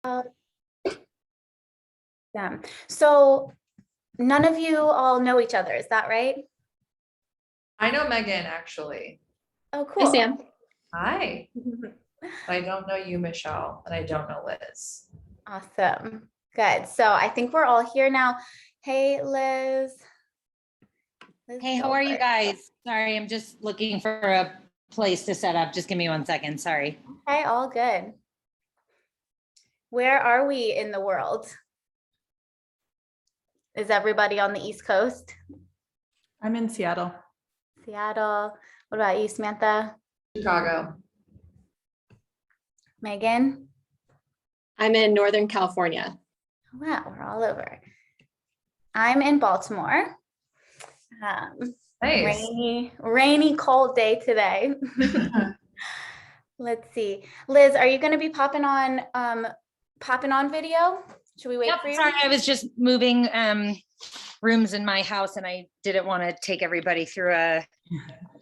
Uh, yeah. So none of you all know each other, is that right? I know Megan, actually. Oh, Hi, cool. Sam. Hi. I don't know you, Michelle, and I don't know Liz. Awesome. Good. So I think we're all here now. Hey, Liz. Hey, how are you guys? Sorry, I'm just looking for a place to set up. Just give me 1 second. Sorry. Okay, all good. Where are we in the world? Is everybody on the East Coast? I'm in Seattle. Seattle. What about you, Samantha? Chicago. Megan? I'm in Northern California. Wow, we're all over. I'm in Baltimore. Nice. Rainy, cold day today. Let's see. Liz, are you going to be popping on video? Should we wait for you? Sorry, I was just moving rooms in my house and I didn't want to take everybody through a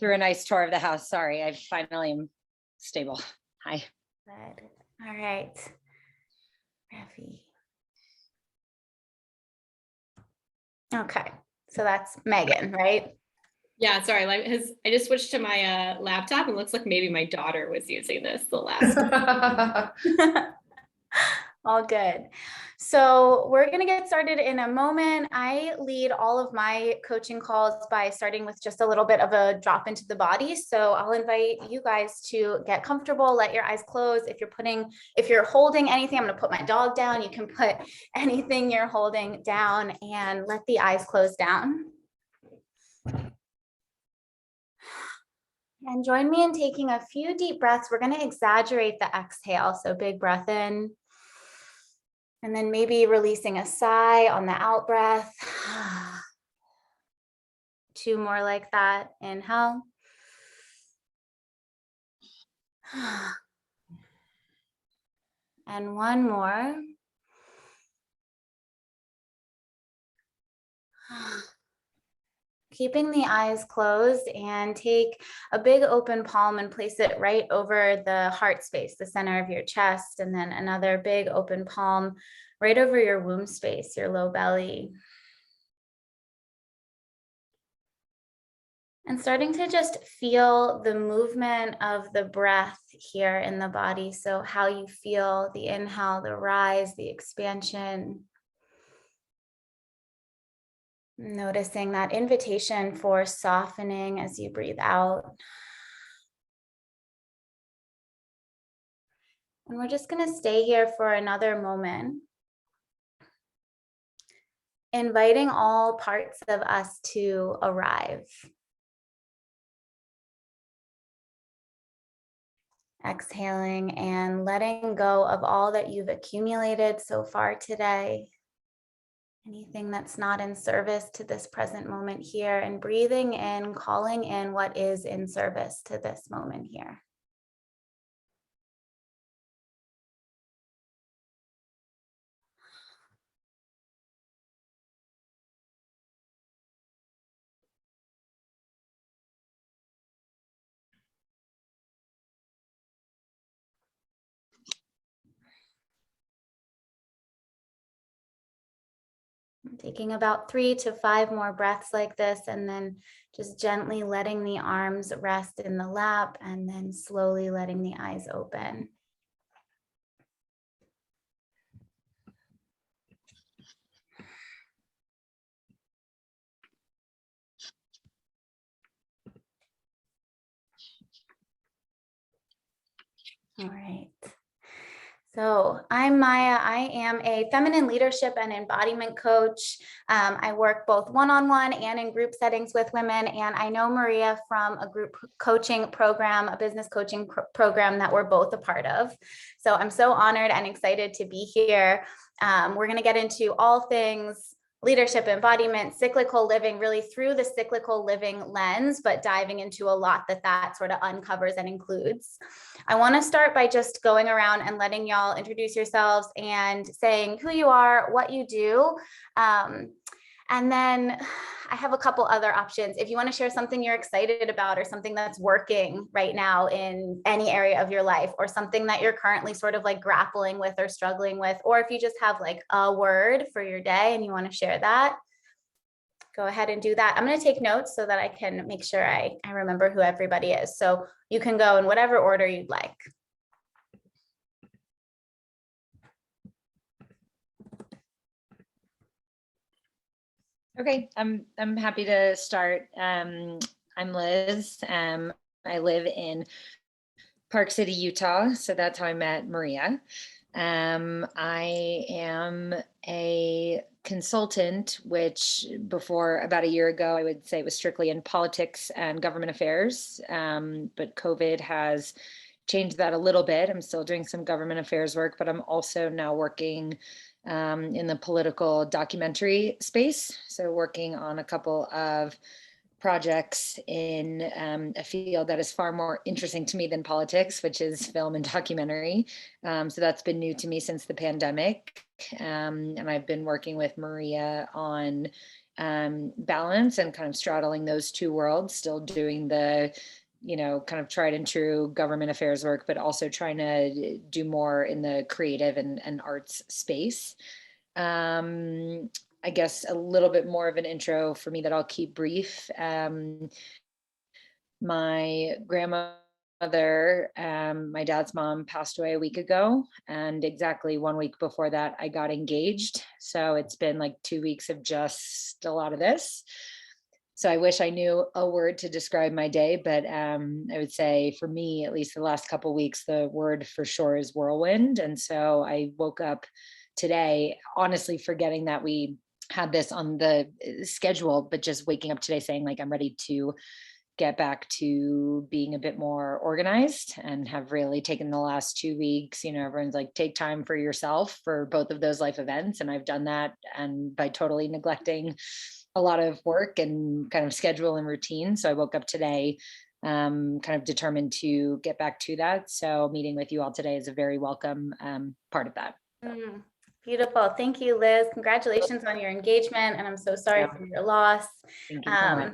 nice tour of the house. Sorry, I finally am stable. Hi. Good. All right. Rafi. Okay, so that's Megan, right? Yeah, sorry. I just switched to my laptop and it looks like maybe my daughter was using this the last. All good. So we're going to get started in a moment. I lead all of my coaching calls by starting with just a little bit of a drop into the body. So I'll invite you guys to get comfortable, let your eyes close. If you're holding anything, I'm going to put my dog down. You can put anything you're holding down and let the eyes close down. And join me in taking a few deep breaths. We're going to exaggerate the exhale. So big breath in. And then maybe releasing a sigh on the out breath. 2 more like that. Inhale. And 1 more. Keeping the eyes closed, and take a big open palm and place it right over the heart space, the center of your chest, and then another big open palm right over your womb space, your low belly. And starting to just feel the movement of the breath here in the body. So how you feel the inhale, the rise, the expansion. Noticing that invitation for softening as you breathe out. And we're just going to stay here for another moment, inviting all parts of us to arrive. Exhaling and letting go of all that you've accumulated so far today. Anything that's not in service to this present moment here, and breathing in, calling in what is in service to this moment here. Taking about 3 to 5 more breaths like this, and then just gently letting the arms rest in the lap, and then slowly letting the eyes open. All right. So I'm Maya. I am a feminine leadership and embodiment coach. I work both one-on-one and in group settings with women. And I know Maria from a group coaching program, a business coaching program that we're both a part of. So I'm so honored and excited to be here. We're going to get into all things leadership, embodiment, cyclical living, really through the cyclical living lens, but diving into a lot that sort of uncovers and includes. I want to start by just going around and letting y'all introduce yourselves and saying who you are, what you do. And then I have a couple other options. If you want to share something you're excited about or something that's working right now in any area of your life, or something that you're currently sort of like grappling with or struggling with, or if you just have like a word for your day and you want to share that, go ahead and do that. I'm going to take notes so that I can make sure I remember who everybody is. So you can go in whatever order you'd like. Okay, I'm happy to start. I'm Liz. I live in Park City, Utah, so that's how I met Maria. I am a consultant, which before about a year ago, I would say was strictly in politics and government affairs, but COVID has changed that a little bit. I'm still doing some government affairs work, but I'm also now working in the political documentary space. So working on a couple of projects in a field that is far more interesting to me than politics, which is film and documentary. So that's been new to me since the pandemic. And I've been working with Maria on balance and kind of straddling those two worlds, still doing the kind of tried and true government affairs work, but also trying to do more in the creative and arts space. I guess a little bit more of an intro for me that I'll keep brief. My grandmother, my dad's mom, passed away a week ago, and exactly 1 week before that, I got engaged. So it's been like 2 weeks of just a lot of this. So I wish I knew a word to describe my day, but I would say for me, at least the last couple of weeks, the word for sure is whirlwind. And so I woke up today, honestly, forgetting that we had this on the schedule, but just waking up today saying like, I'm ready to get back to being a bit more organized, and have really taken the last 2 weeks, everyone's like, take time for yourself for both of those life events. And I've done that, and by totally neglecting a lot of work and kind of schedule and routine. So I woke up today kind of determined to get back to that. So meeting with you all today is a very welcome part of that. Beautiful. Thank you, Liz. Congratulations on your engagement. And I'm so sorry for your loss. Thank you so much.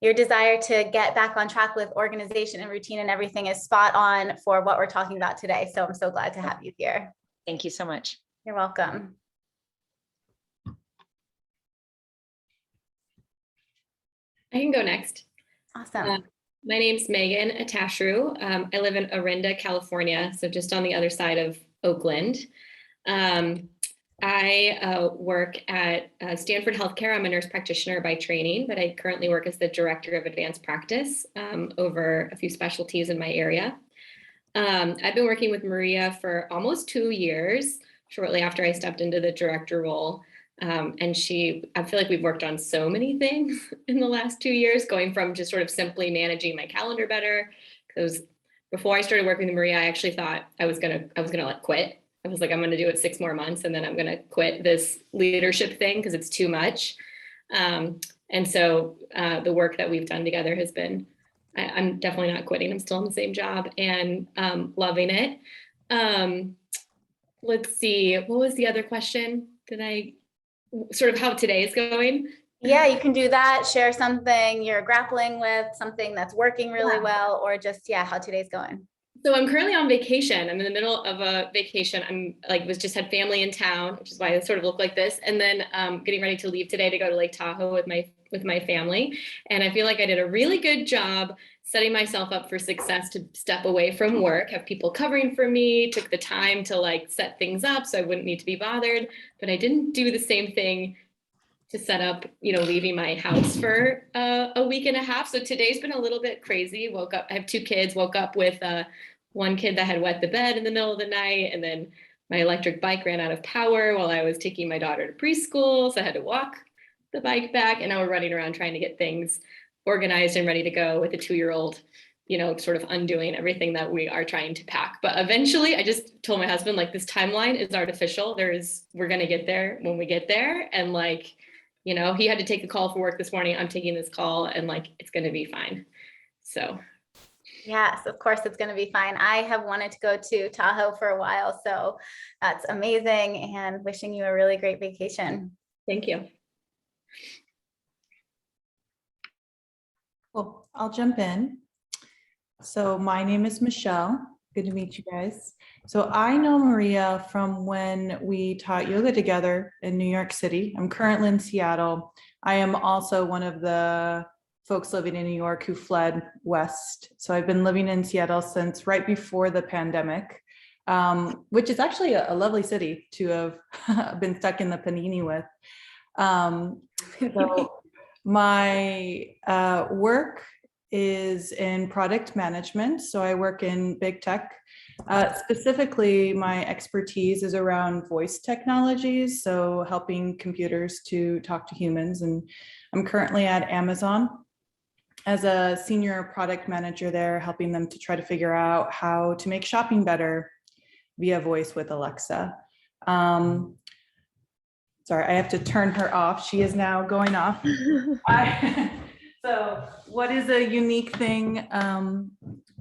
Your desire to get back on track with organization and routine and everything is spot on for what we're talking about today. So I'm so glad to have you here. Thank you so much. You're welcome. I can go next. Awesome. My name's Megan Atashru. I live in Orinda, California, so just on the other side of Oakland. I work at Stanford Healthcare. I'm a nurse practitioner by training, but I currently work as the director of advanced practice over a few specialties in my area. I've been working with Maria for almost 2 years, shortly after I stepped into the director role. And I feel like we've worked on so many things in the last 2 years, going from just sort of simply managing my calendar better. Because before I started working with Maria, I actually thought I was gonna like quit. I was like, I'm gonna do it 6 more months and then I'm gonna quit this leadership thing because it's too much. And so the work that we've done together has been, I'm definitely not quitting. I'm still in the same job and loving it. Let's see, what was the other question? Sort of how today is going? Yeah, you can do that. Share something you're grappling with, something that's working really well, or just, how today's going. So I'm currently on vacation. I'm in the middle of a vacation. I'm like, just had family in town, which is why I sort of look like this. And then getting ready to leave today to go to Lake Tahoe with my family. And I feel like I did a really good job setting myself up for success to step away from work, have people covering for me, took the time to like set things up so I wouldn't need to be bothered, but I didn't do the same thing to set up, leaving my house for a week and a half. So today's been a little bit crazy. Woke up, I have 2 kids, woke up with one kid that had wet the bed in the middle of the night. And then my electric bike ran out of power while I was taking my daughter to preschool. So I had to walk the bike back, and now we're running around trying to get things organized and ready to go with a 2-year-old, sort of undoing everything that we are trying to pack. But eventually I just told my husband, like, this timeline is artificial. We're going to get there when we get there. And like, he had to take a call for work this morning. I'm taking this call and like, it's going to be fine. So. Yes, of course it's going to be fine. I have wanted to go to Tahoe for a while, so that's amazing, and wishing you a really great vacation. Thank you. Well, I'll jump in. So my name is Michelle. Good to meet you guys. So I know Maria from when we taught yoga together in New York City. I'm currently in Seattle. I am also one of the folks living in New York who fled west. So I've been living in Seattle since right before the pandemic, which is actually a lovely city to have been stuck in the panini with. So my work is in product management. So I work in big tech. Specifically, my expertise is around voice technologies, so helping computers to talk to humans. And I'm currently at Amazon as a senior product manager there, helping them to try to figure out how to make shopping better via voice with Alexa. Sorry, I have to turn her off. She is now going off. So what is a unique thing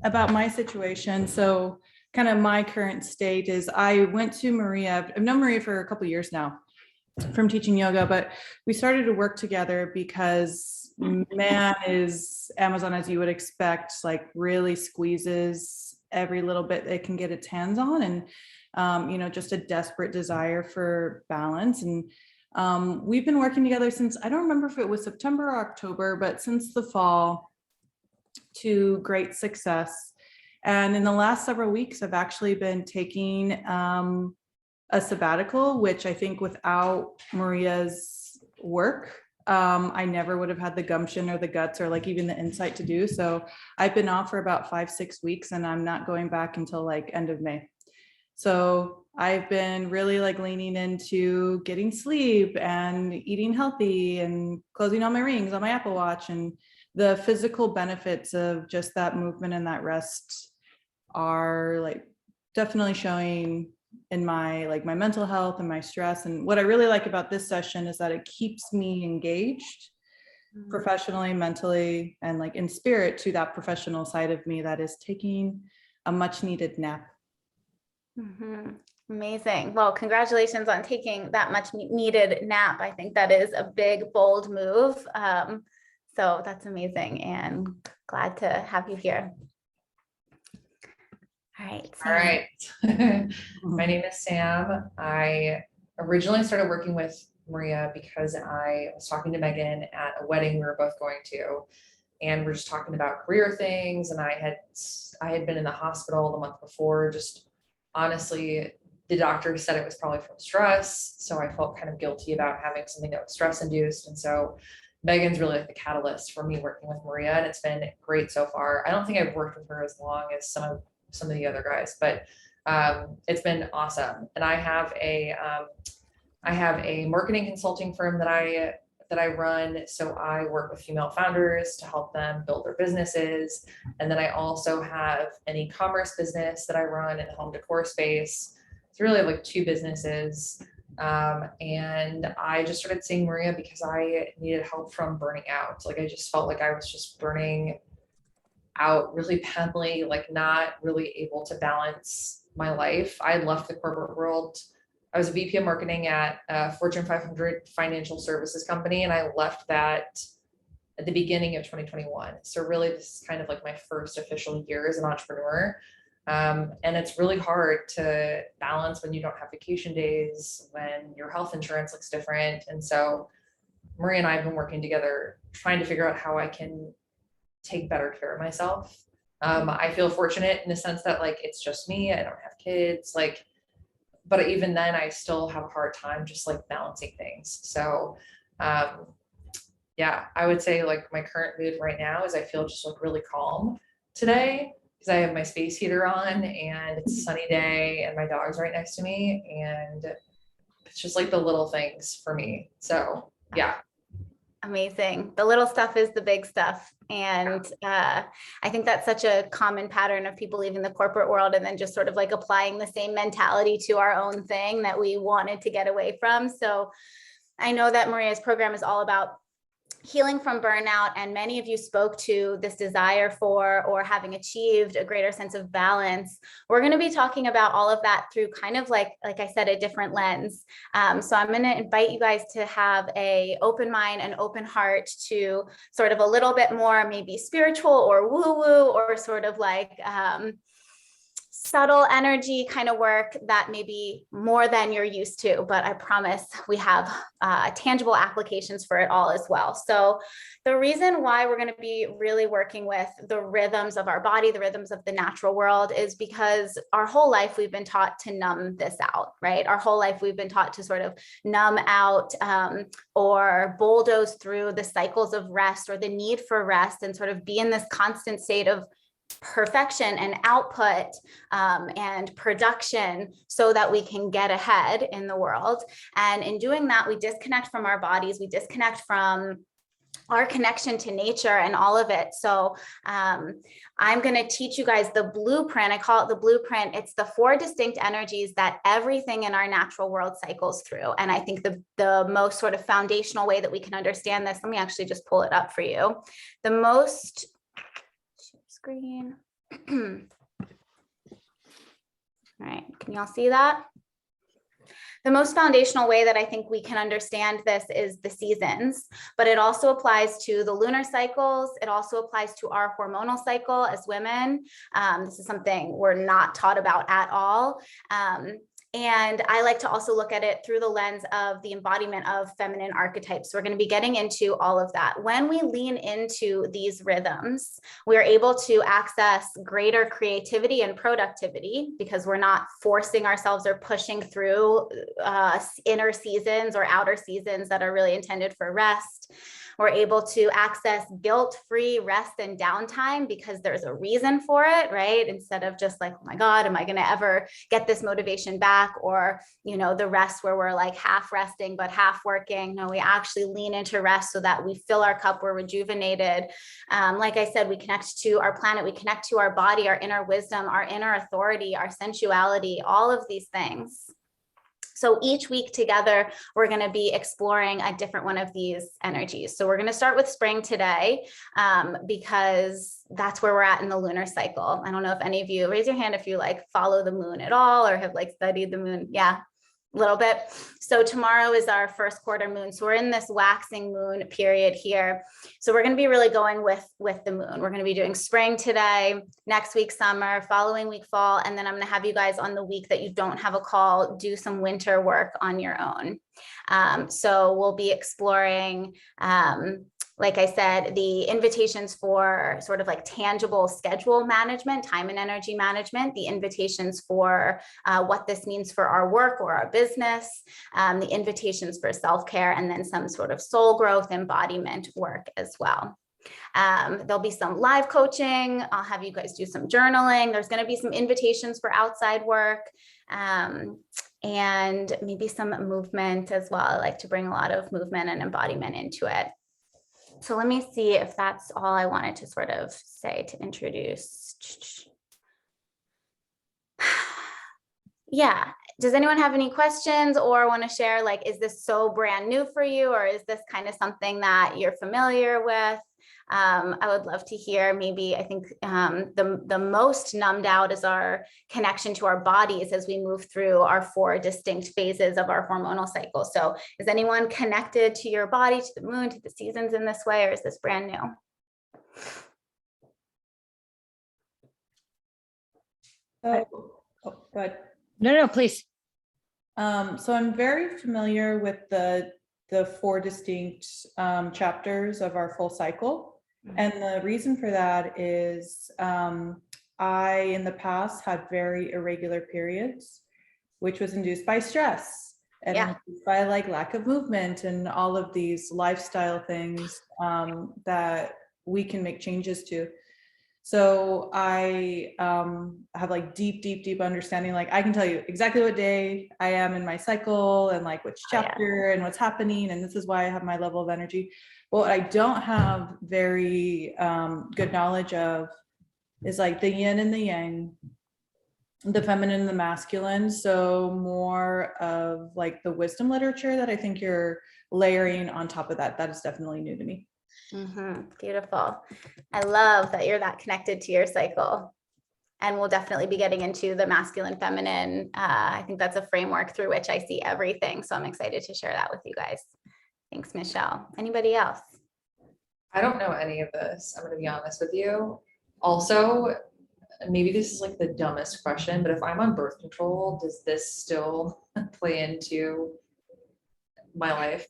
about my situation? So kind of my current state is I went to Maria. I've known Maria for a couple of years now from teaching yoga, but we started to work together because man, is Amazon, as you would expect, like really squeezes every little bit it can get its hands on, and just a desperate desire for balance. And we've been working together since, I don't remember if it was September or October, but since the fall, to great success. And in the last several weeks, I've actually been taking a sabbatical, which I think without Maria's work, I never would have had the gumption or the guts or like even the insight to do. So I've been off for about 5-6 weeks, and I'm not going back until like end of May. So I've been really like leaning into getting sleep and eating healthy and closing all my rings on my Apple Watch, and the physical benefits of just that movement and that rest are like definitely showing in my my mental health and my stress. And what I really like about this session is that it keeps me engaged professionally, mentally, and like in spirit to that professional side of me that is taking a much needed nap. Mhm. Amazing. Well, congratulations on taking that much needed nap. I think that is a big, bold move. So that's amazing, and glad to have you here. All right. All right. My name is Sam. I originally started working with Maria because I was talking to Megan at a wedding we were both going to, and we're just talking about career things. And I had been in the hospital the month before. Just honestly, the doctor said it was probably from stress. So I felt kind of guilty about having something that was stress induced. And so Megan's really like the catalyst for me working with Maria, and it's been great so far. I don't think I've worked with her as long as some of the other guys, but it's been awesome. And I have a marketing consulting firm that I run. So I work with female founders to help them build their businesses. And then I also have an e-commerce business that I run in the home decor space. It's really like 2 businesses. And I just started seeing Maria because I needed help from burning out. Like I just felt like I was just burning out really badly, like not really able to balance my life. I left the corporate world. I was a VP of marketing at a Fortune 500 financial services company, and I left that at the beginning of 2021. So really, this is kind of like my first official year as an entrepreneur. And it's really hard to balance when you don't have vacation days, when your health insurance looks different. And so Maria and I have been working together, trying to figure out how I can take better care of myself. I feel fortunate in the sense that like, it's just me, I don't have kids, like, but even then I still have a hard time just like balancing things. So, yeah, I would say like my current mood right now is I feel just like really calm today because I have my space heater on and it's a sunny day and my dog's right next to me, and it's just like the little things for me. So yeah. Amazing. The little stuff is the big stuff. And I think that's such a common pattern of people leaving the corporate world and then just sort of like applying the same mentality to our own thing that we wanted to get away from. So I know that Maria's program is all about healing from burnout, and many of you spoke to this desire for or having achieved a greater sense of balance. We're going to be talking about all of that through kind of like I said, a different lens. So I'm going to invite you guys to have a open mind and open heart to sort of a little bit more maybe spiritual or woo-woo or sort of like subtle energy kind of work that may be more than you're used to, but I promise we have tangible applications for it all as well. So the reason why we're going to be really working with the rhythms of our body, the rhythms of the natural world, is because our whole life we've been taught to numb this out, right? Our whole life we've been taught to sort of numb out or bulldoze through the cycles of rest or the need for rest and sort of be in this constant state of perfection and output and production so that we can get ahead in the world. And in doing that, we disconnect from our bodies, we disconnect from our connection to nature and all of it. So I'm going to teach you guys the blueprint. I call it the blueprint. It's the 4 distinct energies that everything in our natural world cycles through. And I think the most sort of foundational way that we can understand this, let me actually just pull it up for you. The most screen. All right, can y'all see that? The most foundational way that I think we can understand this is the seasons, but it also applies to the lunar cycles. It also applies to our hormonal cycle as women. This is something we're not taught about at all. And I like to also look at it through the lens of the embodiment of feminine archetypes. So we're going to be getting into all of that. When we lean into these rhythms, we're able to access greater creativity and productivity because we're not forcing ourselves or pushing through inner seasons or outer seasons that are really intended for rest. We're able to access guilt-free rest and downtime because there's a reason for it, right? Instead of just like, oh my God, am I going to ever get this motivation back? Or, you know, the rest where we're like half resting, but half working. No, we actually lean into rest so that we fill our cup, we're rejuvenated. Like I said, we connect to our planet, we connect to our body, our inner wisdom, our inner authority, our sensuality, all of these things. So each week together, we're going to be exploring a different one of these energies. So we're going to start with spring today because that's where we're at in the lunar cycle. I don't know if any of you, raise your hand if you like follow the moon at all or have like studied the moon. Yeah, a little bit. So tomorrow is our first quarter moon. So we're in this waxing moon period here. So we're going to be really going with the moon. We're going to be doing spring today, next week summer, following week fall, and then I'm going to have you guys on the week that you don't have a call do some winter work on your own. So we'll be exploring like I said, the invitations for sort of like tangible schedule management, time and energy management, the invitations for what this means for our work or our business, the invitations for self-care, and then some sort of soul growth embodiment work as well. There'll be some live coaching. I'll have you guys do some journaling. There's going to be some invitations for outside work. And maybe some movement as well. I like to bring a lot of movement and embodiment into it. So let me see if that's all I wanted to sort of say to introduce. Yeah. Does anyone have any questions or want to share, like, is this so brand new for you, or is this kind of something that you're familiar with? I would love to hear. Maybe I think the most numbed out is our connection to our bodies as we move through our 4 distinct phases of our hormonal cycle. So is anyone connected to your body, to the moon, to the seasons in this way, or is this brand new? Oh, good. No, please. So I'm very familiar with the 4 distinct chapters of our full cycle. And the reason for that is I, in the past, had very irregular periods, which was induced by stress and induced by like lack of movement and all of these lifestyle things that we can make changes to. So I have like deep understanding. Like I can tell you exactly what day I am in my cycle and like which chapter and what's happening. And this is why I have my level of energy. What I don't have very good knowledge of is like the yin and the yang, the feminine and the masculine. So more of like the wisdom literature that I think you're layering on top of that. That is definitely new to me. Beautiful. I love that you're that connected to your cycle. And we'll definitely be getting into the masculine, feminine. I think that's a framework through which I see everything. So I'm excited to share that with you guys. Thanks, Michelle. Anybody else? I don't know any of this. I'm going to be honest with you. Also, maybe this is like the dumbest question, but if I'm on birth control, does this still play into my life?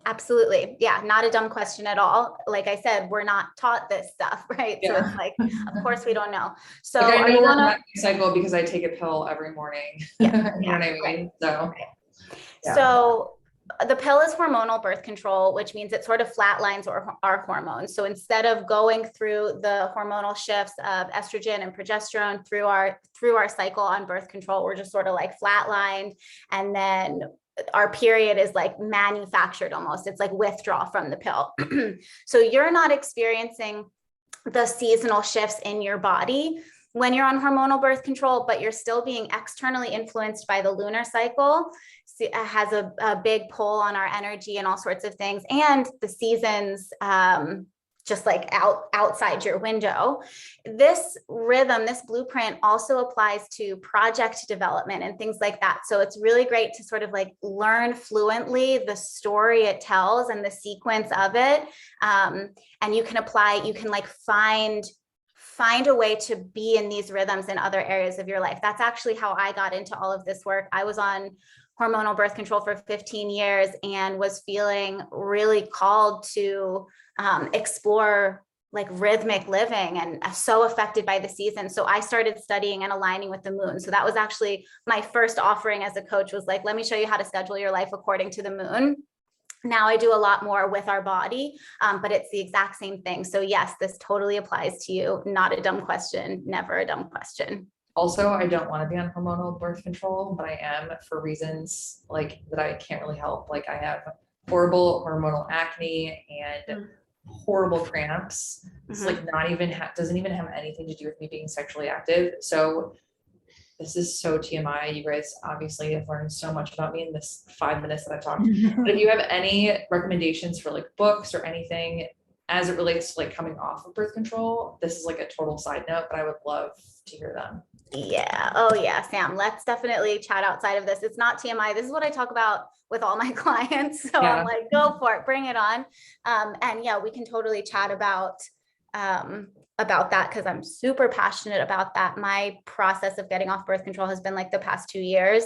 Absolutely. Yeah, not a dumb question at all. Like I said, we're not taught this stuff, right? So Yeah. it's like, of course we don't know. So Like, I are know you we're gonna? on my cycle because I take a pill every morning. Yeah, You know what I mean? So, yeah. So the pill is hormonal birth control, which means it sort of flatlines our hormones. So instead of going through the hormonal shifts of estrogen and progesterone through our cycle on birth control, we're just sort of like flatlined, and then our period is like manufactured almost. It's like withdrawal from the pill. So you're not experiencing the seasonal shifts in your body when you're on hormonal birth control, but you're still being externally influenced by the lunar cycle. So it has a big pull on our energy and all sorts of things. And the seasons, just like outside your window. This rhythm, this blueprint also applies to project development and things like that. So it's really great to sort of like learn fluently the story it tells and the sequence of it. And you can like find a way to be in these rhythms in other areas of your life. That's actually how I got into all of this work. I was on hormonal birth control for 15 years and was feeling really called to explore like rhythmic living and so affected by the season. So I started studying and aligning with the moon. So that was actually my first offering as a coach, was like, let me show you how to schedule your life according to the moon. Now I do a lot more with our body, but it's the exact same thing. So yes, this totally applies to you. Not a dumb question, never a dumb question. Also, I don't want to be on hormonal birth control, but I am for reasons like that I can't really help. Like I have horrible hormonal acne and horrible cramps. It's like not even doesn't even have anything to do with me being sexually active. So this is so TMI. You guys obviously have learned so much about me in this 5 minutes that I've talked. But if you have any recommendations for like books or anything as it relates to like coming off of birth control, this is like a total side note, but I would love to hear them. Yeah. Oh yeah, Sam, let's definitely chat outside of this. It's not TMI. This is what I talk about with all my clients. So Yeah. I'm like, go for it, bring it on. And yeah, we can totally chat about that, because I'm super passionate about that. My process of getting off birth control has been like the past 2 years.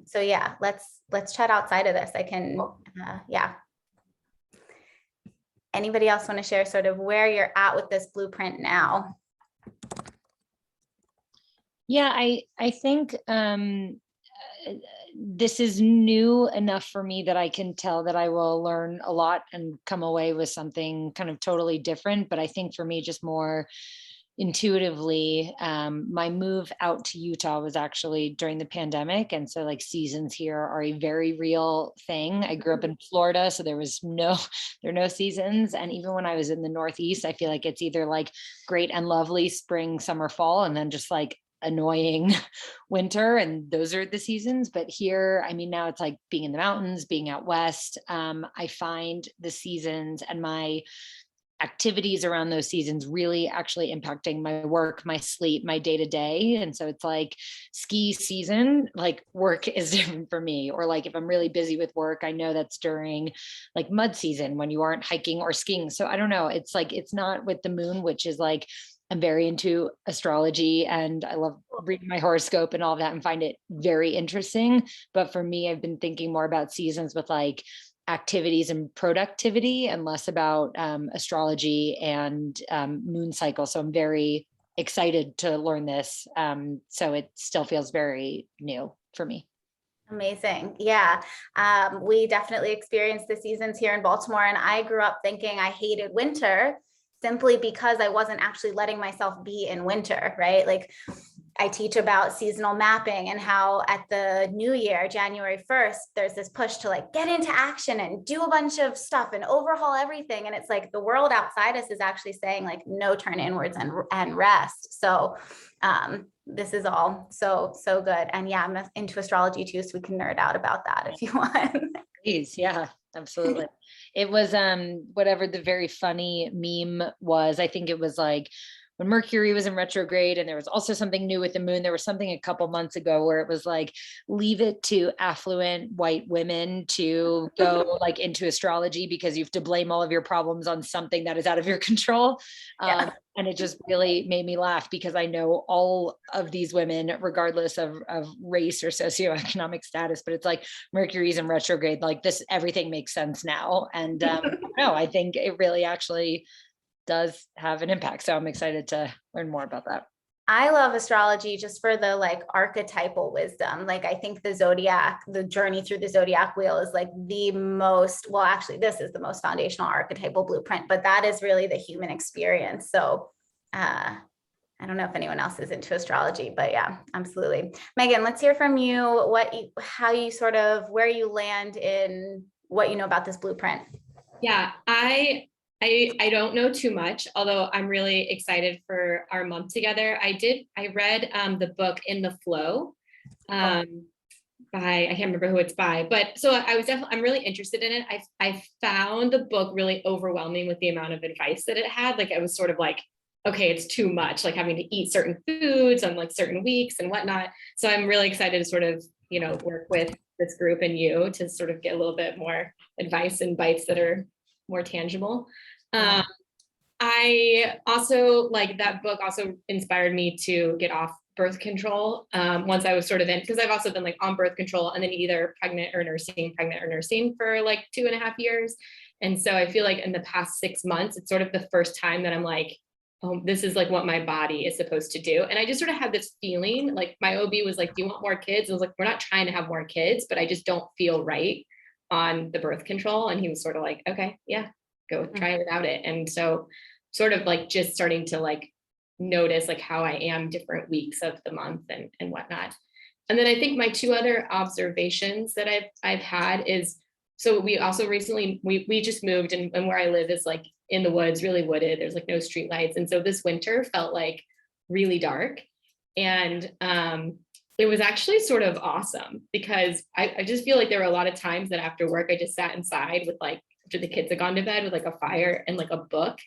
So yeah, let's chat outside of this. I can, yeah. Anybody else want to share sort of where you're at with this blueprint now? Yeah, I think this is new enough for me that I can tell that I will learn a lot and come away with something kind of totally different. But I think for me, just more intuitively, my move out to Utah was actually during the pandemic. And so like seasons here are a very real thing. I grew up in Florida, so there are no seasons. And even when I was in the Northeast, I feel like it's either like great and lovely spring, summer, fall, and then just like annoying winter, and those are the seasons. But here, I mean, now it's like being in the mountains, being out west. I find the seasons and my activities around those seasons really actually impacting my work, my sleep, my day to day. And so it's like ski season, like work is different for me. Or like if I'm really busy with work, I know that's during like mud season when you aren't hiking or skiing. So I don't know. It's like, it's not with the moon, which is like, I'm very into astrology and I love reading my horoscope and all of that and find it very interesting. But for me, I've been thinking more about seasons with like activities and productivity and less about astrology and moon cycle. So I'm very excited to learn this. So it still feels very new for me. Amazing. Yeah. We definitely experienced the seasons here in Baltimore, and I grew up thinking I hated winter simply because I wasn't actually letting myself be in winter, right? Like I teach about seasonal mapping and how at the new year, January 1st, there's this push to like get into action and do a bunch of stuff and overhaul everything. And it's like the world outside us is actually saying like, no, turn inwards and rest. So this is all so good. And yeah, I'm into astrology too, so we can nerd out about that if you want. Please, yeah. Absolutely. It was whatever the very funny meme was. I think it was like when Mercury was in retrograde, and there was also something new with the moon. There was something a couple months ago where it was like, leave it to affluent white women to go like into astrology, because you have to blame all of your problems on something that is out of your control. Yeah. And it just really made me laugh, because I know all of these women, regardless of race or socioeconomic status, but it's like Mercury's in retrograde, like this, everything makes sense now. And no, I think it really actually does have an impact. So I'm excited to learn more about that. I love astrology just for the like archetypal wisdom. Like I think the zodiac, the journey through the zodiac wheel is like the most, well, actually this is the most foundational archetypal blueprint, but that is really the human experience. So I don't know if anyone else is into astrology, but yeah, absolutely. Megan, let's hear from you how you sort of, where you land in what you know about this blueprint. Yeah, I don't know too much, although I'm really excited for our month together. I read the book In the Flow by, I can't remember who it's by, but so I'm really interested in it. I found the book really overwhelming with the amount of advice that it had. Like I was sort of like, okay, it's too much, like having to eat certain foods on like certain weeks and whatnot. So I'm really excited to sort of, work with this group and you to sort of get a little bit more advice and bites that are more tangible. I also like that book also inspired me to get off birth control once I was sort of in, because I've also been like on birth control and then either pregnant or nursing for like 2.5 years. And so I feel like in the past 6 months, it's sort of the first time that I'm like, oh, this is like what my body is supposed to do. And I just sort of had this feeling, like my OB was like, do you want more kids? I was like, we're not trying to have more kids, but I just don't feel right on the birth control. And he was sort of like, okay, yeah, go try it without it. And so sort of like just starting to like notice like how I am different weeks of the month and whatnot. And then I think my two other observations that I've had is, so we also recently, we just moved and where I live is like in the woods, really wooded. There's like no street lights. And so this winter felt like really dark. And it was actually sort of awesome because I just feel like there were a lot of times that after work, I just sat inside with like, after the kids had gone to bed with like a fire and like a book.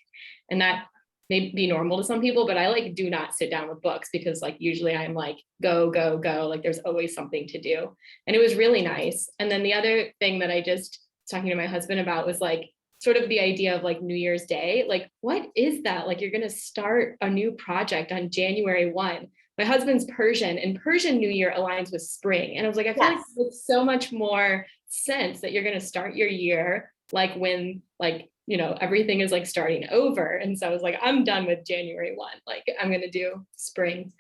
And that may be normal to some people, but I like do not sit down with books because like usually I'm like, go, go, go. Like there's always something to do. And it was really nice. And then the other thing that I just was talking to my husband about was like, sort of the idea of like New Year's Day, like, what is that? Like, you're going to start a new project on January 1. My husband's Persian and Persian New Year aligns with spring. And I was like, I feel like it makes so much more sense that you're going to start your year like when like, everything is like starting over. And so I was like, I'm done with January 1. Like I'm going to do spring.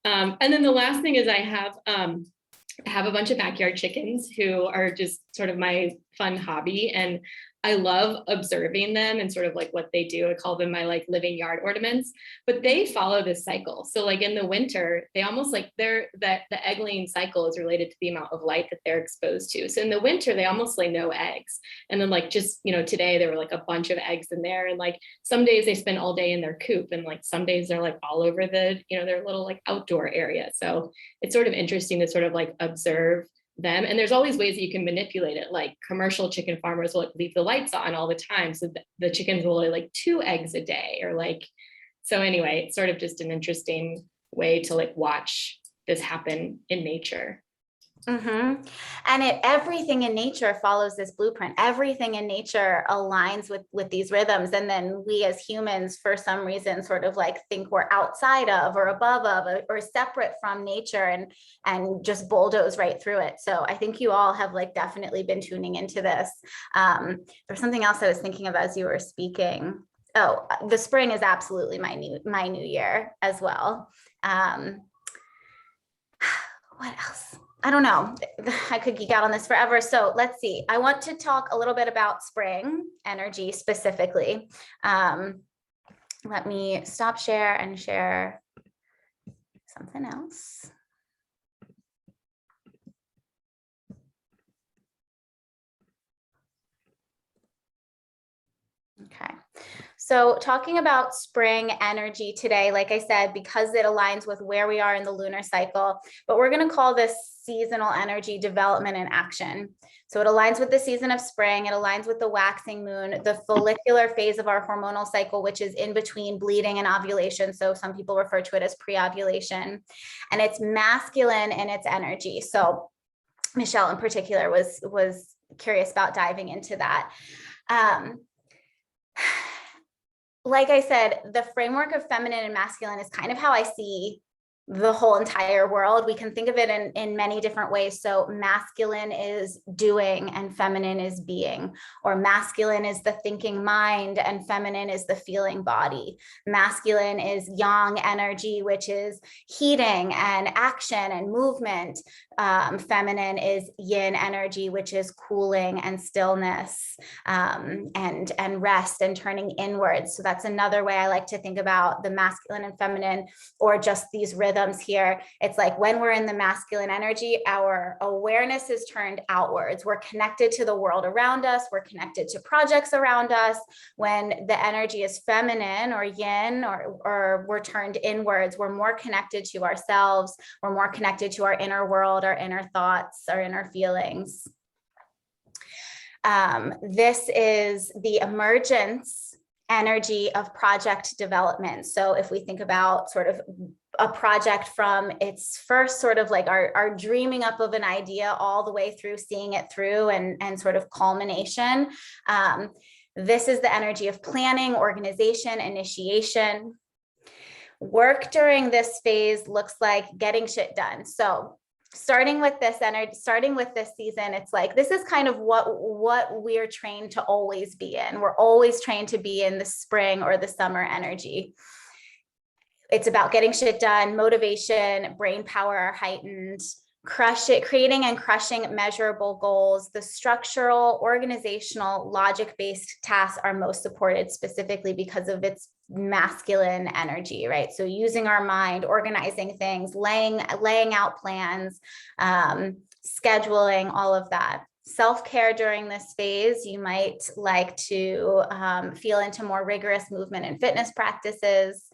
And then the last thing is I have a bunch of backyard chickens who are just sort of my fun hobby. And I love observing them and sort of like what they do. I call them my like living yard ornaments, but they follow this cycle. So like in the winter, they almost like the egg laying cycle is related to the amount of light that they're exposed to. So in the winter, they almost lay no eggs. And then like just, today there were like a bunch of eggs in there. And like some days they spend all day in their coop and like some days they're like all over the, their little like outdoor area. So it's sort of interesting to sort of like observe them. And there's always ways that you can manipulate it. Like commercial chicken farmers will like leave the lights on all the time. So the chickens will lay like 2 eggs a day or like, so anyway, it's sort of just an interesting way to like watch this happen in nature. Mm-hmm. And everything in nature follows this blueprint. Everything in nature aligns with these rhythms. And then we as humans, for some reason, sort of like think we're outside of or above of or separate from nature and just bulldoze right through it. So I think you all have like definitely been tuning into this. There's something else I was thinking of as you were speaking. Oh, the spring is absolutely my new year as well. What else? I don't know. I could geek out on this forever. So let's see. I want to talk a little bit about spring energy specifically. Let me stop share and share something else. Okay. So talking about spring energy today, like I said, because it aligns with where we are in the lunar cycle, but we're going to call this seasonal energy development and action. So it aligns with the season of spring. It aligns with the waxing moon, the follicular phase of our hormonal cycle, which is in between bleeding and ovulation. So some people refer to it as pre-ovulation, and it's masculine in its energy. So Michelle in particular was curious about diving into that. Like I said, the framework of feminine and masculine is kind of how I see the whole entire world. We can think of it in many different ways. So masculine is doing and feminine is being, or masculine is the thinking mind and feminine is the feeling body. Masculine is yang energy, which is heating and action and movement. Feminine is yin energy, which is cooling and stillness, and rest and turning inwards. So that's another way I like to think about the masculine and feminine, or just these rhythms here. It's like when we're in the masculine energy, our awareness is turned outwards. We're connected to the world around us. We're connected to projects around us. When the energy is feminine or yin, or we're turned inwards, we're more connected to ourselves. We're more connected to our inner world, our inner thoughts, our inner feelings. This is the emergence energy of project development. So if we think about sort of a project from its first sort of like our dreaming up of an idea all the way through seeing it through and sort of culmination, this is the energy of planning, organization, initiation. Work during this phase looks like getting shit done. So starting with this energy, starting with this season, it's like, this is kind of what we're trained to always be in. We're always trained to be in the spring or the summer energy. It's about getting shit done, motivation, brain power are heightened, creating and crushing measurable goals. The structural, organizational, logic-based tasks are most supported specifically because of its masculine energy, right? So using our mind, organizing things, laying out plans, scheduling, all of that. Self-care during this phase, you might like to feel into more rigorous movement and fitness practices.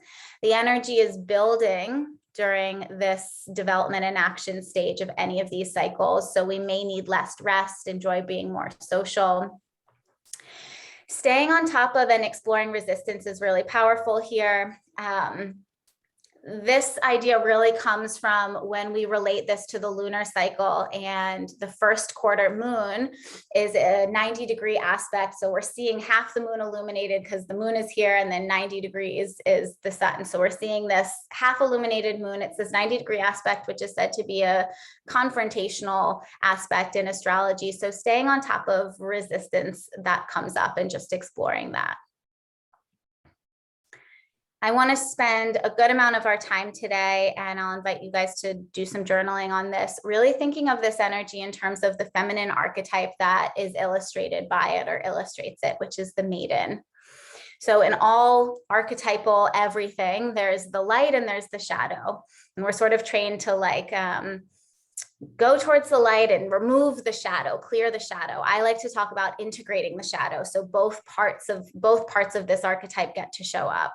The energy is building during this development and action stage of any of these cycles. So we may need less rest, enjoy being more social. Staying on top of and exploring resistance is really powerful here. This idea really comes from when we relate this to the lunar cycle, and the first quarter moon is a 90-degree aspect. So we're seeing half the moon illuminated because the moon is here, and then 90 degrees is the sun. So we're seeing this half illuminated moon. It's this 90-degree aspect, which is said to be a confrontational aspect in astrology. So staying on top of resistance that comes up and just exploring that. I want to spend a good amount of our time today, and I'll invite you guys to do some journaling on this, really thinking of this energy in terms of the feminine archetype that is illustrated by it or illustrates it, which is the maiden. So in all archetypal everything, there's the light and there's the shadow. And we're sort of trained to like go towards the light and remove the shadow, clear the shadow. I like to talk about integrating the shadow. So both parts of this archetype get to show up.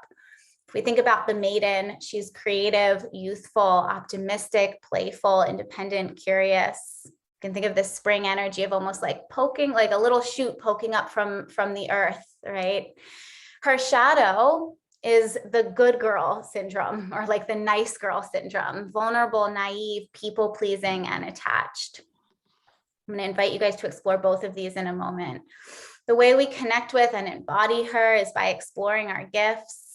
If we think about the maiden, she's creative, youthful, optimistic, playful, independent, curious. You can think of this spring energy of almost like poking, like a little shoot poking up from the earth, right? Her shadow is the good girl syndrome, or like the nice girl syndrome, vulnerable, naive, people-pleasing, and attached. I'm going to invite you guys to explore both of these in a moment. The way we connect with and embody her is by exploring our gifts,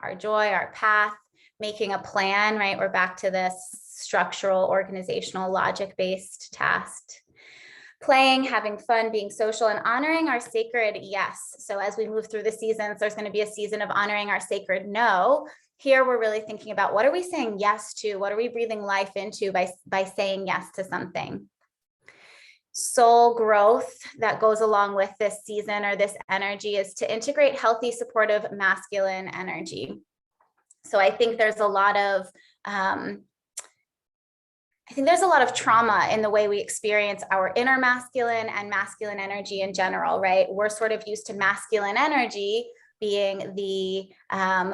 our joy, our path, making a plan, right? We're back to this structural, organizational, logic-based task. Playing, having fun, being social, and honoring our sacred yes. So as we move through the seasons, there's going to be a season of honoring our sacred no. Here, we're really thinking about what are we saying yes to? What are we breathing life into by saying yes to something? Soul growth that goes along with this season or this energy is to integrate healthy, supportive, masculine energy. So I think there's a lot of trauma in the way we experience our inner masculine and masculine energy in general, right? We're sort of used to masculine energy being the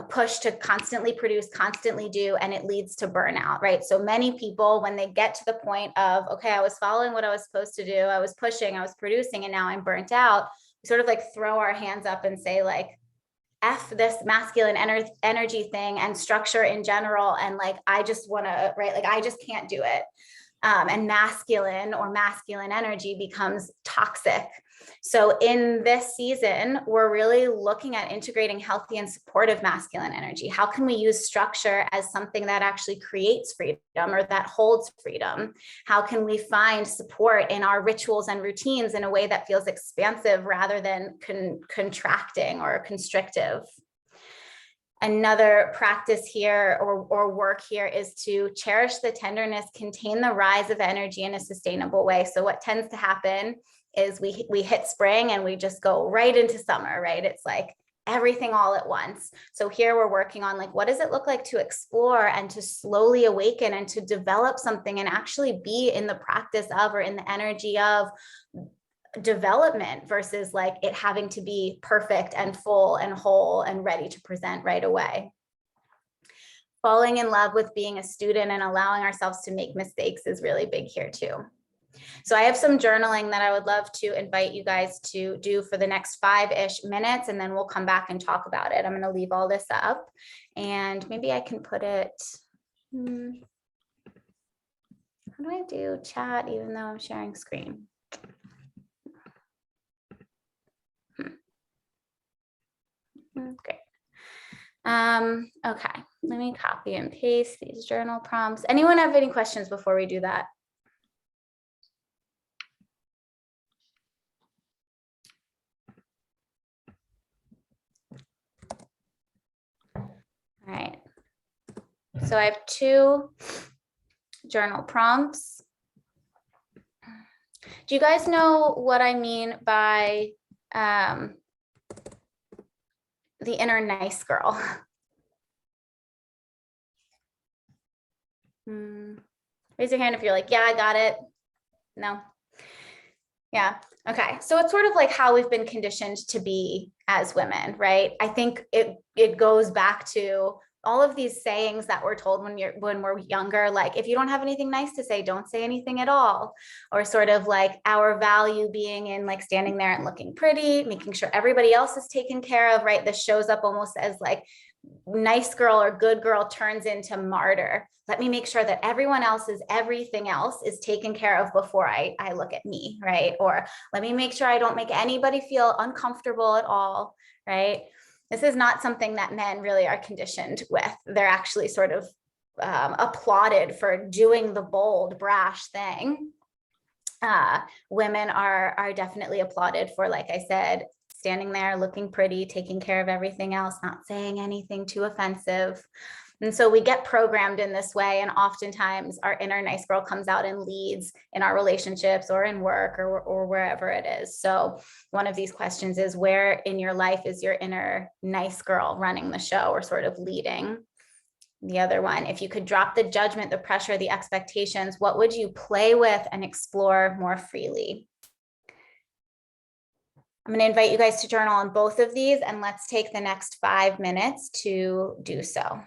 push to constantly produce, constantly do, and it leads to burnout, right? So many people, when they get to the point of, okay, I was following what I was supposed to do, I was pushing, I was producing, and now I'm burnt out, we sort of like throw our hands up and say like, F this masculine energy thing and structure in general. And like, I just want to, right? Like, I just can't do it. And masculine energy becomes toxic. So in this season, we're really looking at integrating healthy and supportive masculine energy. How can we use structure as something that actually creates freedom or that holds freedom? How can we find support in our rituals and routines in a way that feels expansive rather than contracting or constrictive? Another practice here or work here is to cherish the tenderness, contain the rise of energy in a sustainable way. So what tends to happen is we hit spring and we just go right into summer, right? It's like everything all at once. So here we're working on like, what does it look like to explore and to slowly awaken and to develop something and actually be in the practice of or in the energy of development versus like it having to be perfect and full and whole and ready to present right away. Falling in love with being a student and allowing ourselves to make mistakes is really big here too. So I have some journaling that I would love to invite you guys to do for the next 5-ish minutes, and then we'll come back and talk about it. I'm going to leave all this up and maybe I can put it, how do I do chat even though I'm sharing screen? Great. Okay, let me copy and paste these journal prompts. Anyone have any questions before we do that? All right. So I have 2 journal prompts. Do you guys know what I mean by the inner nice girl? Raise your hand if you're like, yeah, I got it. No. Yeah. Okay. So it's sort of like how we've been conditioned to be as women, right? I think it goes back to all of these sayings that we're told when we're younger, like if you don't have anything nice to say, don't say anything at all. Or sort of like our value being in like standing there and looking pretty, making sure everybody else is taken care of, right? This shows up almost as like nice girl or good girl turns into martyr. Let me make sure that everything else is taken care of before I look at me, right? Or let me make sure I don't make anybody feel uncomfortable at all, right? This is not something that men really are conditioned with. They're actually sort of applauded for doing the bold, brash thing. Women are definitely applauded for, like I said, standing there, looking pretty, taking care of everything else, not saying anything too offensive. And so we get programmed in this way. And oftentimes our inner nice girl comes out and leads in our relationships or in work or wherever it is. So one of these questions is, where in your life is your inner nice girl running the show or sort of leading? The other one, if you could drop the judgment, the pressure, the expectations, what would you play with and explore more freely? I'm going to invite you guys to journal on both of these, and let's take the next 5 minutes to do so.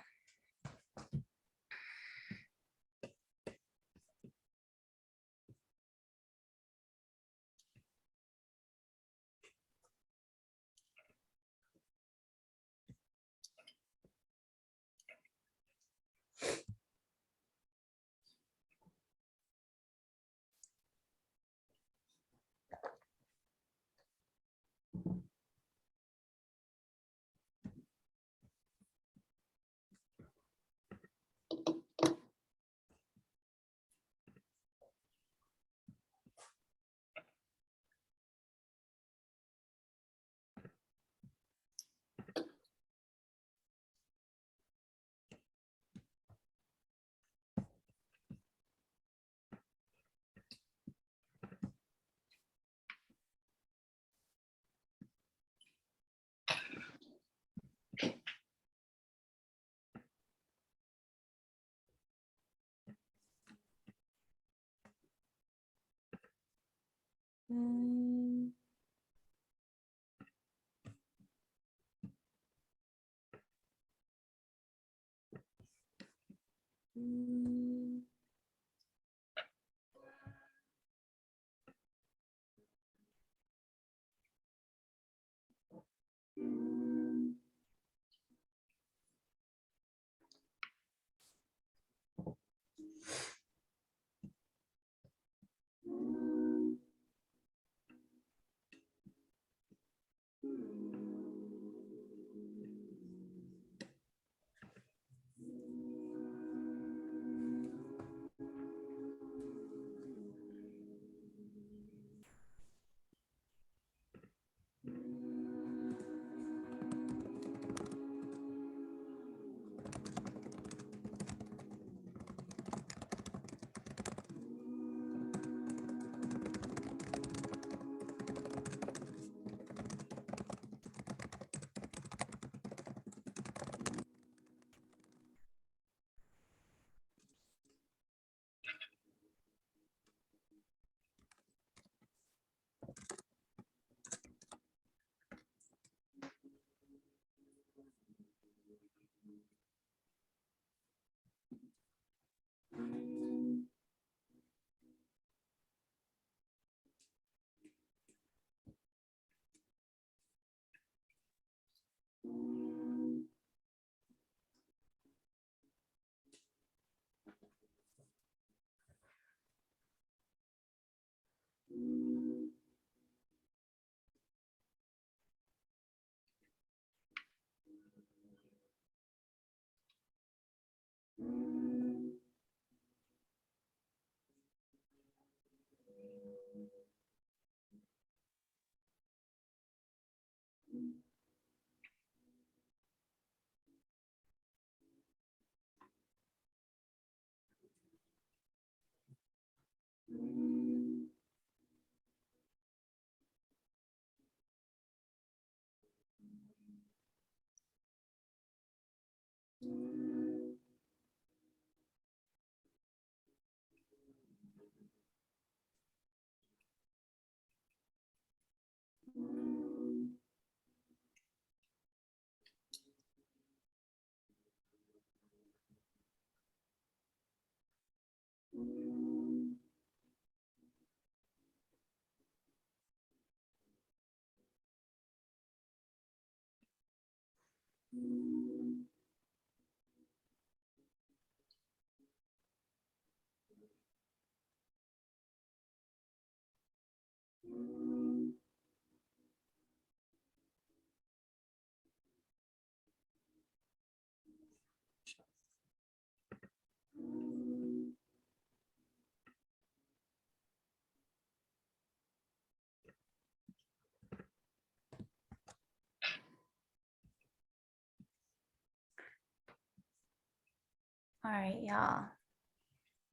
All right, y'all.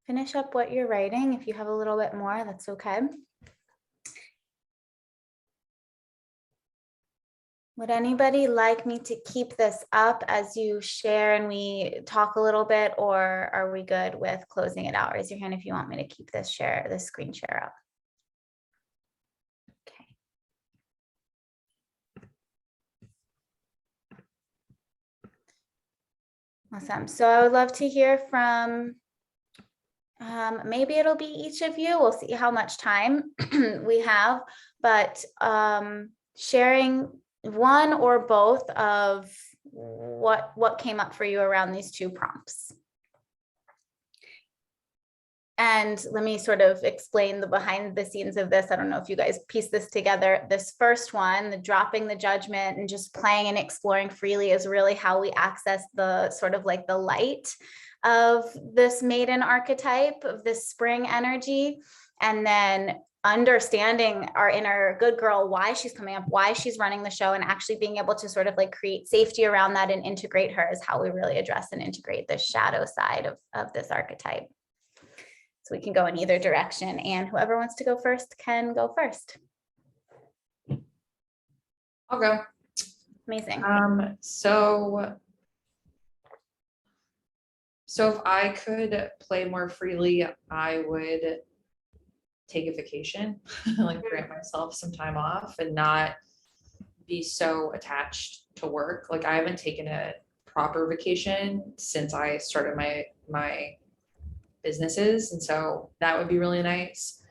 Finish up what you're writing. If you have a little bit more, that's okay. Would anybody like me to keep this up as you share and we talk a little bit, or are we good with closing it out? Raise your hand if you want me to keep this screen share up. Okay. Awesome. So I would love to hear from, maybe it'll be each of you. We'll see how much time we have, but sharing one or both of what came up for you around these two prompts. And let me sort of explain the behind the scenes of this. I don't know if you guys piece this together. This first one, the dropping the judgment and just playing and exploring freely, is really how we access the sort of like the light of this maiden archetype, of this spring energy. And then understanding our inner good girl, why she's coming up, why she's running the show, and actually being able to sort of like create safety around that and integrate her is how we really address and integrate the shadow side of this archetype. So we can go in either direction, and whoever wants to go first can go first. I'll go. Amazing. So if I could play more freely, I would take a vacation, like grant myself some time off and not be so attached to work. Like I haven't taken a proper vacation since I started my businesses. And so that would be really nice.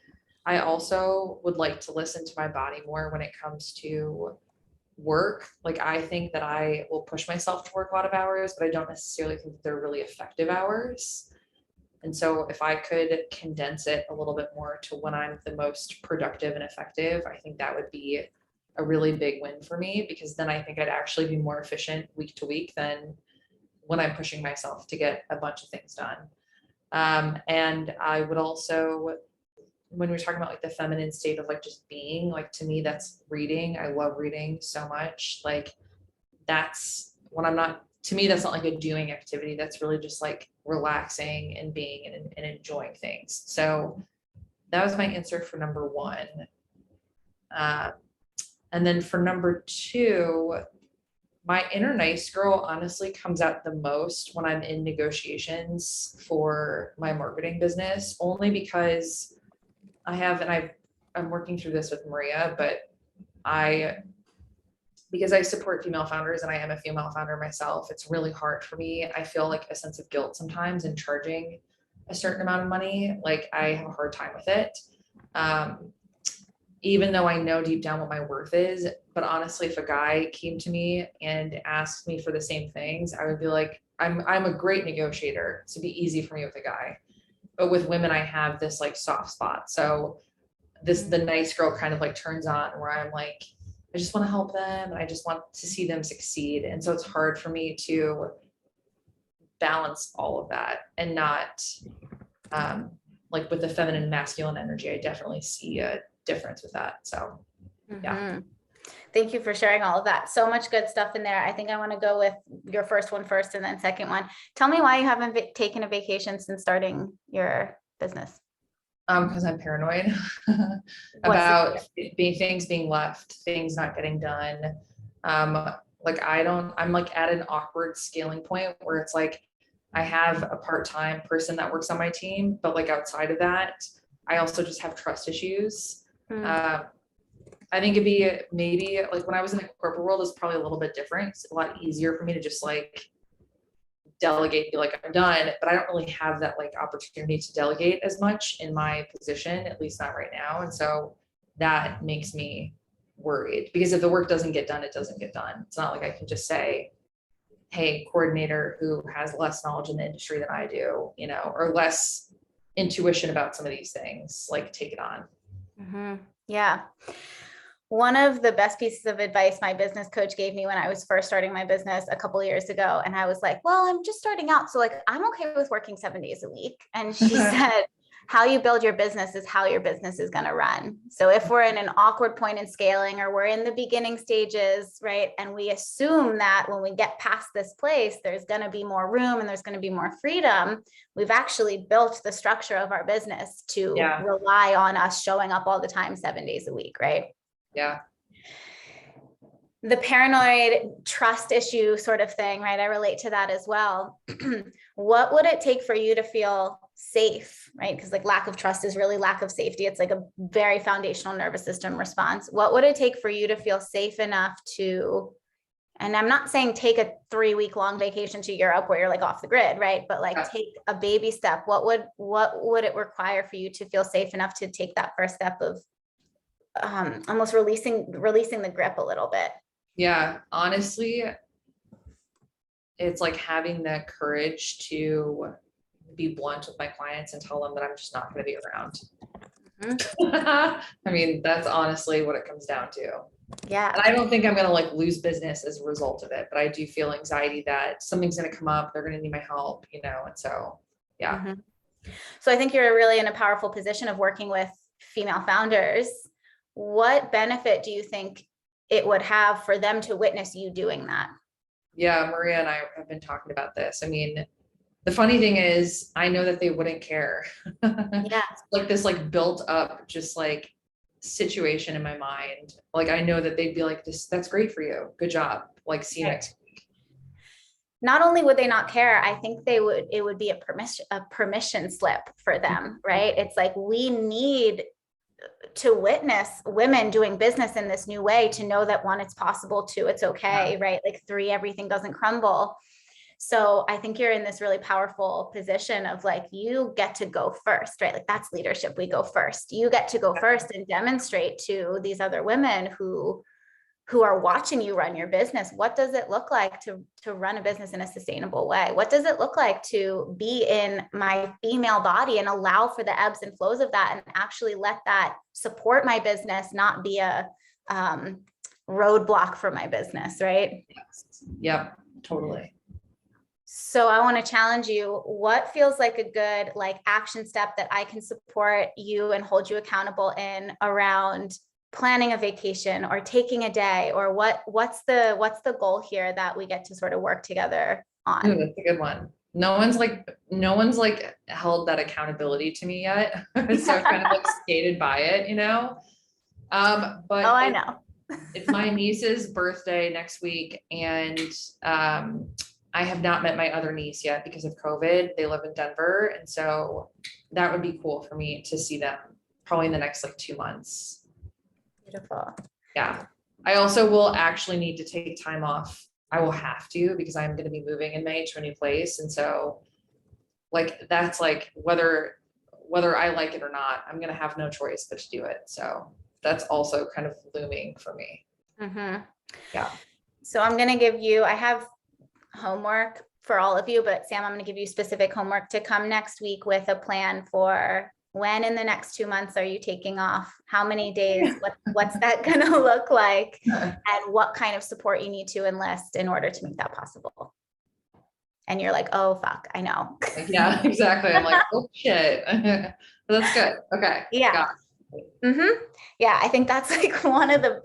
I also would like to listen to my body more when it comes to work. Like, I think that I will push myself to work a lot of hours, but I don't necessarily think that they're really effective hours. And so if I could condense it a little bit more to when I'm the most productive and effective, I think that would be a really big win for me, because then I think I'd actually be more efficient week to week than when I'm pushing myself to get a bunch of things done. And I would also, when we're talking about like the feminine state of like just being, like, to me, that's reading. I love reading so much. Like, that's when I'm not, to me, that's not like a doing activity. That's really just like relaxing and being and enjoying things. So that was my answer for number one. And then for number two, my inner nice girl honestly comes out the most when I'm in negotiations for my marketing business, only because I'm working through this with Maria, but because I support female founders and I am a female founder myself, it's really hard for me. I feel like a sense of guilt sometimes in charging a certain amount of money. Like, I have a hard time with it. Even though I know deep down what my worth is, but honestly, if a guy came to me and asked me for the same things, I would be like, I'm a great negotiator. So it'd be easy for me with a guy. But with women, I have this like soft spot. So the nice girl kind of like turns on, where I'm like, I just want to help them and I just want to see them succeed. And so it's hard for me to balance all of that and not like with the feminine and masculine energy. I definitely see a difference with that. So yeah. Thank you for sharing all of that. So much good stuff in there. I think I want to go with your first one first and then second one. Tell me why you haven't taken a vacation since starting your business. Because I'm paranoid about things being left, things not getting done. Like, I'm like at an awkward scaling point where it's like, I have a part-time person that works on my team, but like outside of that, I also just have trust issues. I think it'd be maybe like when I was in the corporate world, it's probably a little bit different. It's a lot easier for me to just like delegate, be like, I'm done, but I don't really have that like opportunity to delegate as much in my position, at least not right now. And so that makes me worried, because if the work doesn't get done, it doesn't get done. It's not like I can just say, hey, coordinator who has less knowledge in the industry than I do, you know, or less intuition about some of these things, like, take it on. Yeah. One of the best pieces of advice my business coach gave me when I was first starting my business a couple of years ago, and I was like, well, I'm just starting out, so like, I'm okay with working 7 days a week. And she said, how you build your business is how your business is going to run. So if we're in an awkward point in scaling, or we're in the beginning stages, right, and we assume that when we get past this place, there's going to be more room and there's going to be more freedom, we've actually built the structure of our business to rely on us showing up all the time, 7 days a week, right? Yeah. The paranoid trust issue sort of thing, right? I relate to that as well. What would it take for you to feel safe, right? Because like lack of trust is really lack of safety. It's like a very foundational nervous system response. What would it take for you to feel safe enough to, and I'm not saying take a 3-week long vacation to Europe where you're like off the grid, right? But like take a baby step. What would it require for you to feel safe enough to take that first step of almost releasing the grip a little bit? Yeah, honestly, it's like having the courage to be blunt with my clients and tell them that I'm just not going to be around. I mean, that's honestly what it comes down to. Yeah. And I don't think I'm going to like lose business as a result of it, but I do feel anxiety that something's going to come up, they're going to need my help, you know? And so, yeah. So I think you're really in a powerful position of working with female founders. What benefit do you think it would have for them to witness you doing that? Yeah, Maria and I have been talking about this. I mean, the funny thing is, I know that they wouldn't care. Yeah. Like this like built up just like situation in my mind. Like, I know that they'd be like, that's great for you. Good job. Like, see you next week. Not only would they not care, I think it would be a permission slip for them, right? It's like, we need to witness women doing business in this new way to know that 1, it's possible, 2, it's okay, right? Like 3, everything doesn't crumble. So I think you're in this really powerful position of like, you get to go first, right? Like that's leadership. We go first. You get to go first and demonstrate to these other women who are watching you run your business. What does it look like to run a business in a sustainable way? What does it look like to be in my female body and allow for the ebbs and flows of that and actually let that support my business, not be a roadblock for my business, right? Yes. Yep, totally. So I want to challenge you. What feels like a good like action step that I can support you and hold you accountable in around planning a vacation or taking a day, or what's the goal here that we get to sort of work together on? Ooh, that's a good one. No one's like held that accountability to me yet. So I've kind of like skated by it, you know? But Oh, I know. it's my niece's birthday next week, and I have not met my other niece yet because of COVID. They live in Denver, and so that would be cool for me to see them probably in the next like 2 months. Beautiful. Yeah. I also will actually need to take time off. I will have to, because I'm going to be moving in May to a new place. And so like, that's like, whether I like it or not, I'm going to have no choice but to do it. So that's also kind of looming for me. Mm-hmm. Yeah. So I'm going to give you, I have homework for all of you, but Sam, I'm going to give you specific homework to come next week with a plan for when in the next 2 months are you taking off? How many days? What's that going to look like? And what kind of support you need to enlist in order to make that possible? And you're like, oh, fuck, I know. Yeah, exactly. I'm like, oh shit. That's good. Okay. Yeah. Mm-hmm. Yeah, I think that's like one of the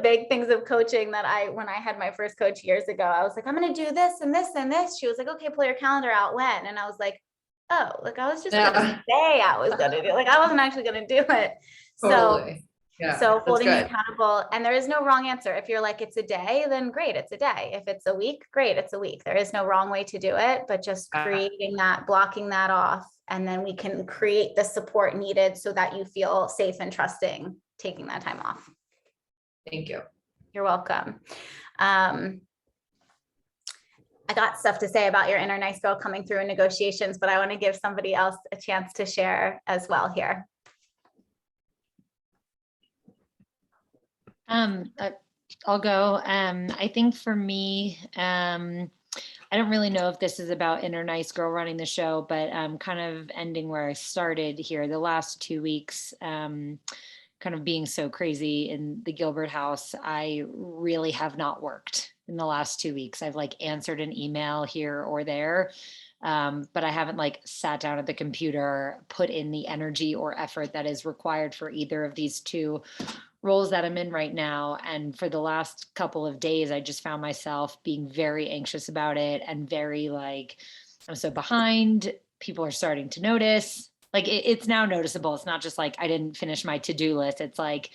big things of coaching that when I had my first coach years ago, I was like, I'm going to do this and this and this. She was like, okay, pull your calendar out when. And I was like, oh, like I was just going to say I was going to do, like I wasn't actually going to do it. Totally. Yeah, so holding you good. accountable, and there is no wrong answer. If you're like, it's a day, then great, it's a day. If it's a week, great, it's a week. There is no wrong way to do it, but just creating that, blocking that off, and then we can create the support needed so that you feel safe and trusting taking that time off. Thank you. You're welcome. I got stuff to say about your inner nice girl coming through in negotiations, but I want to give somebody else a chance to share as well here. I'll go. I think for me, I don't really know if this is about inner nice girl running the show, but kind of ending where I started here. The last 2 weeks, kind of being so crazy in the Gilbert house, I really have not worked in the last 2 weeks. I've like answered an email here or there, but I haven't like sat down at the computer, put in the energy or effort that is required for either of these two roles that I'm in right now. And for the last couple of days, I just found myself being very anxious about it and very like, I'm so behind. People are starting to notice. Like it's now noticeable. It's not just like I didn't finish my to-do list. It's like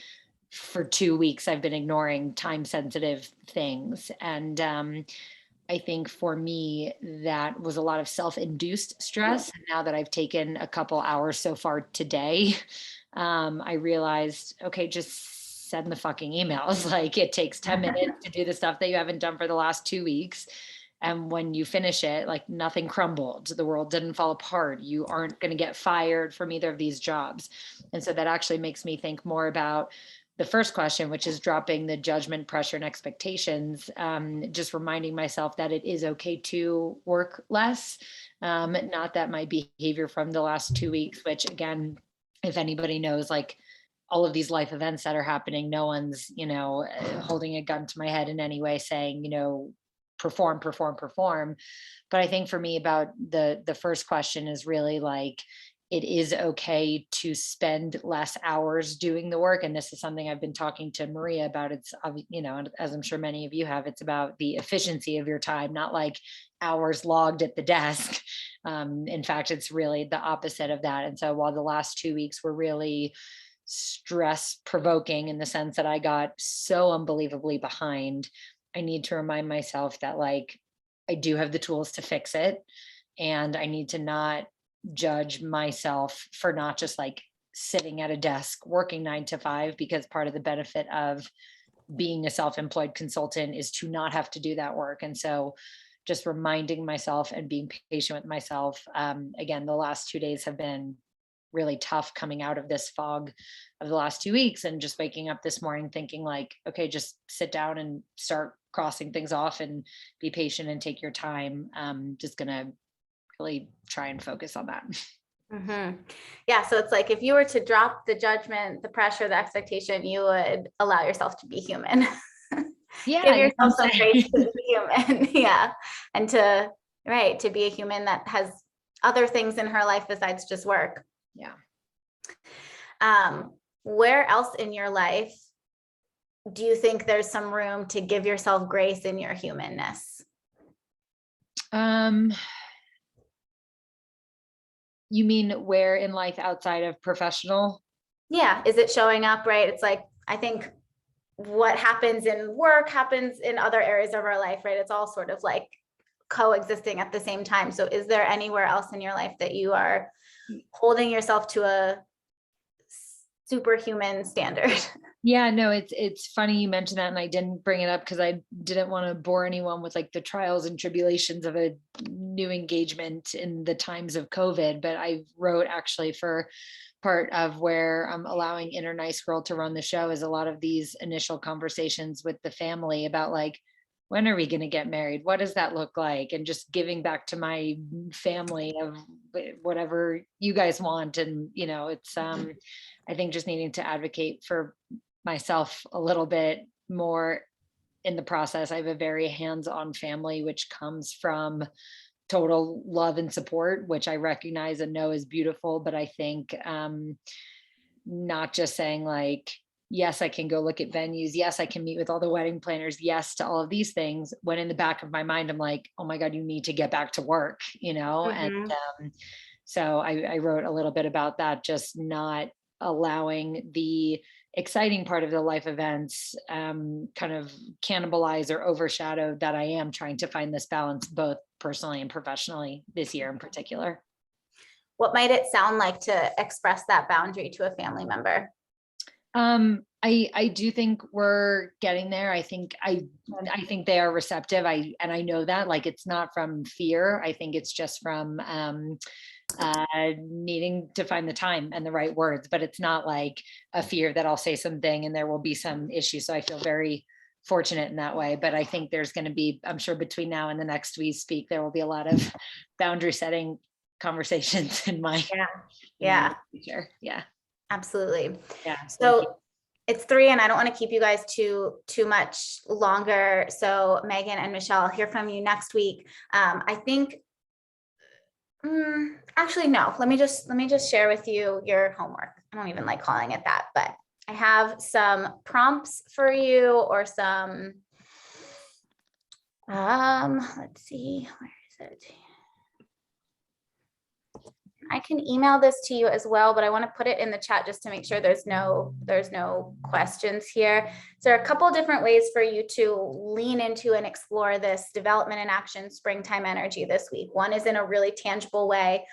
for 2 weeks, I've been ignoring time sensitive things. And I think for me, that was a lot of self-induced stress. And now that I've taken a couple hours so far today, I realized, okay, just send the fucking emails. Like it takes 10 minutes to do the stuff that you haven't done for the last 2 weeks. And when you finish it, like nothing crumbled. The world didn't fall apart. You aren't going to get fired from either of these jobs. And so that actually makes me think more about the first question, which is dropping the judgment, pressure, and expectations. Just reminding myself that it is okay to work less. Not that my behavior from the last 2 weeks, which again, if anybody knows, like all of these life events that are happening, no one's, holding a gun to my head in any way saying, perform. But I think for me about the first question is really like, it is okay to spend less hours doing the work. And this is something I've been talking to Maria about. It's, as I'm sure many of you have, it's about the efficiency of your time, not like hours logged at the desk. In fact, it's really the opposite of that. And so while the last 2 weeks were really stress provoking in the sense that I got so unbelievably behind, I need to remind myself that like, I do have the tools to fix it. And I need to not judge myself for not just like sitting at a desk working 9 to 5, because part of the benefit of being a self-employed consultant is to not have to do that work. And so just reminding myself and being patient with myself. Again, the last 2 days have been really tough coming out of this fog of the last 2 weeks, and just waking up this morning thinking like, okay, just sit down and start crossing things off and be patient and take your time. Just gonna really try and focus on that. Yeah, so it's like if you were to drop the judgment, the pressure, the expectation, you would allow yourself to be human. Yeah, Give you know yourself what I'm some grace saying? to be human. Yeah. And to be a human that has other things in her life besides just work. Yeah. Where else in your life do you think there's some room to give yourself grace in your humanness? You mean where in life outside of professional? Yeah. Is it showing up, right? It's like, I think what happens in work happens in other areas of our life, right? It's all sort of like coexisting at the same time. So is there anywhere else in your life that you are holding yourself to a superhuman standard? Yeah, no, it's funny you mentioned that, and I didn't bring it up because I didn't want to bore anyone with like the trials and tribulations of a new engagement in the times of COVID. But I wrote actually for part of where I'm allowing Inner Nice Girl to run the show is a lot of these initial conversations with the family about like, when are we going to get married? What does that look like? And just giving back to my family of whatever you guys want. And, it's, I think just needing to advocate for myself a little bit more in the process. I have a very hands-on family, which comes from total love and support, which I recognize and know is beautiful. But I think not just saying like, yes, I can go look at venues. Yes, I can meet with all the wedding planners. Yes, to all of these things. When in the back of my mind, I'm like, oh my God, you need to get back to work, And so I wrote a little bit about that, just not allowing the exciting part of the life events kind of cannibalize or overshadow that I am trying to find this balance both personally and professionally this year in particular. What might it sound like to express that boundary to a family member? I do think we're getting there. I think they are receptive. I know that, like, it's not from fear. I think it's just from needing to find the time and the right words, but it's not like a fear that I'll say something and there will be some issue. So I feel very fortunate in that way. But I think there's going to be, I'm sure between now and the next we speak, there will be a lot of boundary setting conversations in my future. Yeah, absolutely. Yeah. So it's 3 and I don't want to keep you guys too much longer. So Megan and Michelle, I'll hear from you next week. I think actually, no, let me just share with you your homework. I don't even like calling it that, but I have some prompts for you, or some, let's see, where is it? I can email this to you as well, but I want to put it in the chat just to make sure there's no questions here. So there are a couple of different ways for you to lean into and explore this development and action springtime energy this week. One is in a really tangible way,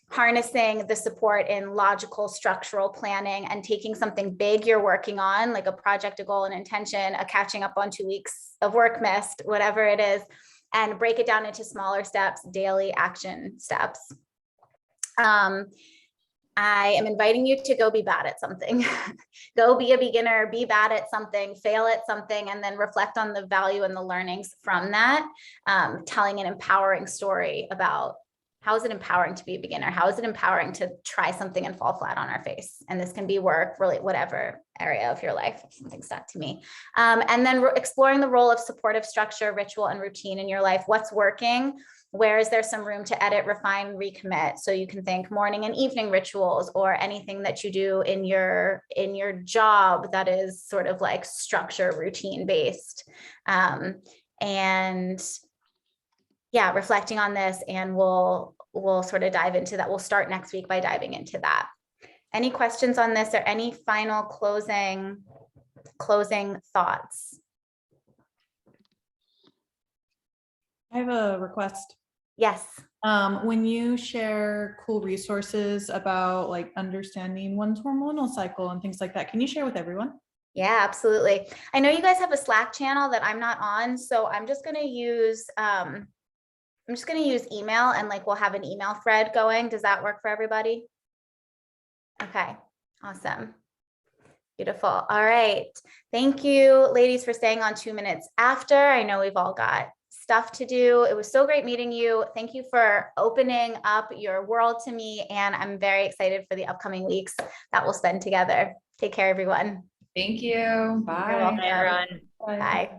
harnessing the support in logical structural planning and taking something big you're working on, like a project, a goal, an intention, a catching up on 2 weeks of work missed, whatever it is, and break it down into smaller steps, daily action steps. I am inviting you to go be bad at something. Go be a beginner, be bad at something, fail at something, and then reflect on the value and the learnings from that. Telling an empowering story about how is it empowering to be a beginner? How is it empowering to try something and fall flat on our face? And this can be work, really, whatever area of your life, if something stuck to me. And then exploring the role of supportive structure, ritual, and routine in your life. What's working? Where is there some room to edit, refine, recommit? So you can think morning and evening rituals, or anything that you do in your job that is sort of like structure, routine based. And yeah, reflecting on this, and we'll sort of dive into that. We'll start next week by diving into that. Any questions on this, or any final closing thoughts? I have a request. Yes. When you share cool resources about like understanding one's hormonal cycle and things like that, can you share with everyone? Yeah, absolutely. I know you guys have a Slack channel that I'm not on, so I'm just going to use I'm just gonna use email and like we'll have an email thread going. Does that work for everybody? Okay, awesome. Beautiful. All right. Thank you, ladies, for staying on 2 minutes after. I know we've all got stuff to do. It was so great meeting you. Thank you for opening up your world to me. And I'm very excited for the upcoming weeks that we'll spend together. Take care, everyone. Thank you. You're Bye. welcome. Bye, everyone. Bye. Bye.